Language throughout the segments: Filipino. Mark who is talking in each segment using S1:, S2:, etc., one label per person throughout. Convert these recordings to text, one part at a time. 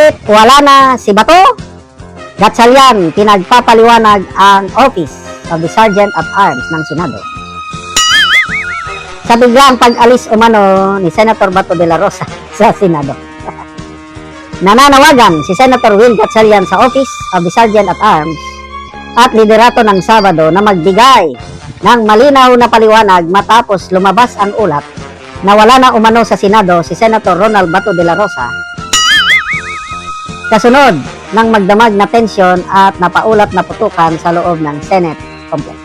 S1: Bakit wala na si Bato? Gatchalian, pinagpapaliwanag ang Office of the Sergeant at Arms ng Senado. Sa biglang pag-alis umano ni Senator Bato de la Rosa sa Senado. Nananawagan si Senator Will Gatchalian sa Office of the Sergeant at Arms at liderato ng Sabado na magbigay ng malinaw na paliwanag matapos lumabas ang ulat na wala na umano sa Senado si Senator Ronald Bato de la Rosa kasunod ng magdamag na tensyon at napaulat na putukan sa loob ng Senate Complex.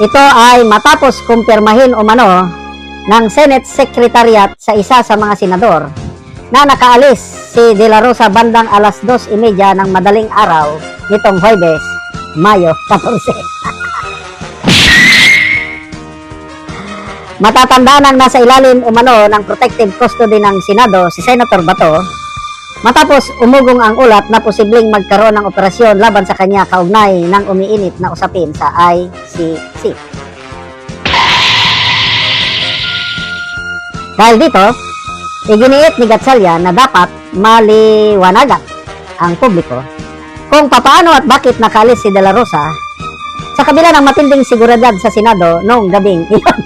S1: Ito ay matapos kumpirmahin umano ng Senate Secretariat sa isa sa mga senador na nakaalis si De La Rosa bandang alas 2:30 ng madaling araw nitong Huwebes, Mayo 14. Matatandaan ang nasa ilalim umano ng protective custody ng Senado si Senator Bato matapos umugong ang ulat na posibleng magkaroon ng operasyon laban sa kanya kaugnay ng umiinit na usapin sa ICC. Dahil dito, iginiit ni Gatchalian na dapat maliwanagan ang publiko kung papaano at bakit nakaalis si De La Rosa sa kabila ng matinding seguridad sa Senado noong gabing iyon.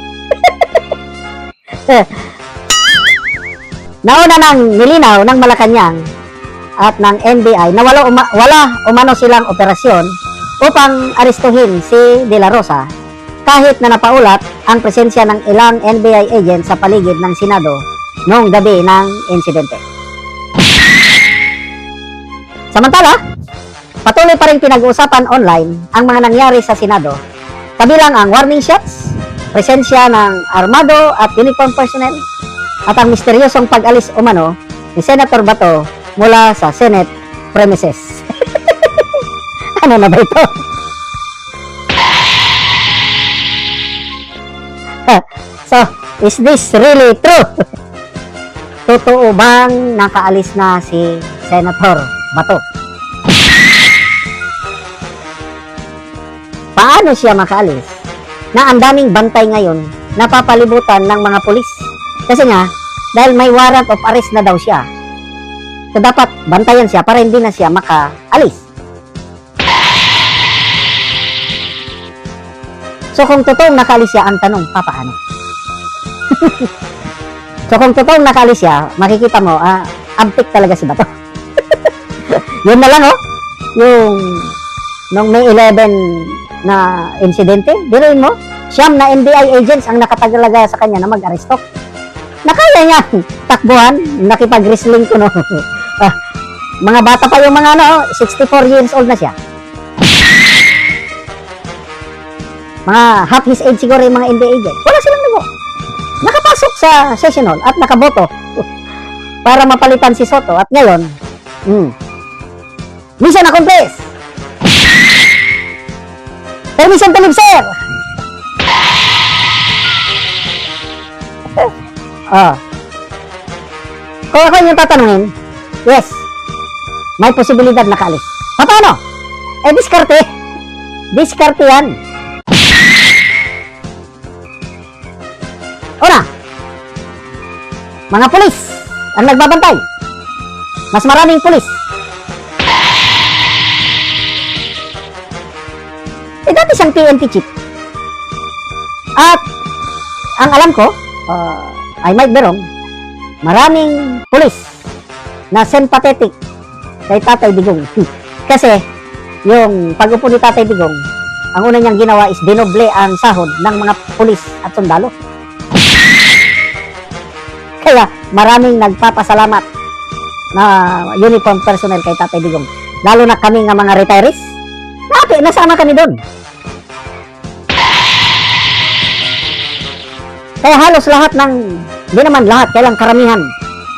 S1: Nauna nang nilinaw ng Malacanang at ng NBI na wala umano silang operasyon upang arestuhin si De La Rosa kahit na napaulat ang presensya ng ilang NBI agent sa paligid ng Senado noong gabi ng insidente. Samantala, patuloy pa rin pinag-uusapan online ang mga nangyari sa Senado, kabilang ang warning shots, presensya ng armado at uniform personnel, at ang misteryosong pag-alis umano ni Senator Bato mula sa Senate premises. Ano na ba ito? So, is this really true? Totoo bang nakaalis na si Senator Bato? Paano siya makaalis na ang daming bantay ngayon na papalibutan ng mga pulis? Kasi nga, dahil may warrant of arrest na daw siya. So, dapat bantayan siya para hindi na siya makaalis. So, kung totoong nakaalis siya, ang tanong, papaano? So, kung totoong nakaalis siya, makikita mo, ampik talaga si Bato. Yun na lang, oh. Yung, nung May 11 na insidente, diruin mo, siyam na NBI agents ang nakatagalaga sa kanya na mag-aresto. Nakaya niya takbuhan, nakipag-wrestling ko no. Mga bata pa yung mga 64 years old na siya. Mga half his age siguro yung mga NBI agents. Wala silang nago. Nakapasok sa session hall at nakaboto para mapalitan si Soto. At ngayon, mission accomplished. Permission to live, sir. Kung ako yung tatanungin, yes, may posibilidad na kaalis. Paano? Diskarte. Diskarte yan. Una, mga pulis ang nagbabantay. Mas maraming pulis. Dati siyang PNP chief. At, ang alam ko, I might be wrong, maraming pulis na sympathetic kay Tatay Digong. Kasi, yung pag-upo ni Tatay Digong, ang una niyang ginawa is dinoble ang sahod ng mga pulis at sundalo. Kaya, maraming nagpapasalamat na uniform personnel kay Tatay Digong. Lalo na kami nga mga retirees. Dati, nasama kami doon. Kaya halos lahat ng, di naman lahat, kailang karamihan,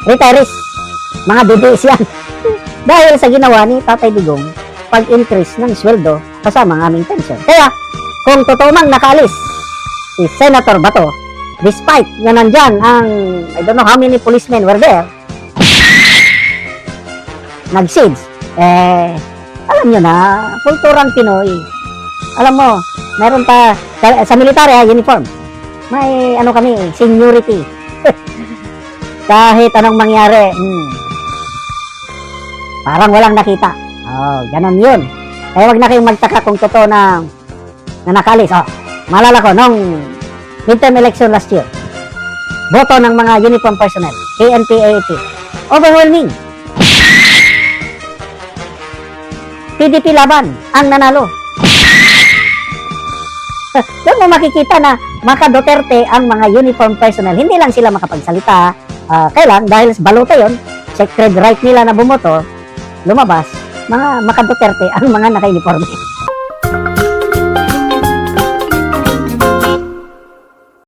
S1: retirees, mga BBs yan. Dahil sa ginawa ni Tatay Digong, pag-increase ng sweldo kasama ng aming pension. Kaya, kung totoo mang nakaalis si Senator Bato, despite na nandyan ang, I don't know how many policemen were there, nag-siege, alam nyo na, kulturang Pinoy. Alam mo, meron pa, sa military uniform, may ano kami, seniority. Kahit anong mangyari, parang walang nakita. Oh, ganun yun. Kaya wag na kayong magtaka kung totoo na nakalis. Oh, maalala ko, nung midterm election last year, boto ng mga uniform personnel, PNP, AAP, overwhelming. PDP laban ang nanalo. Doon mo makikita na maka Duterte ang mga uniform personnel. Hindi lang sila makapagsalita. Kailan, dahil balota yon, sacred right nila na bumoto, lumabas, mga maka Duterte ang mga naka-uniforme.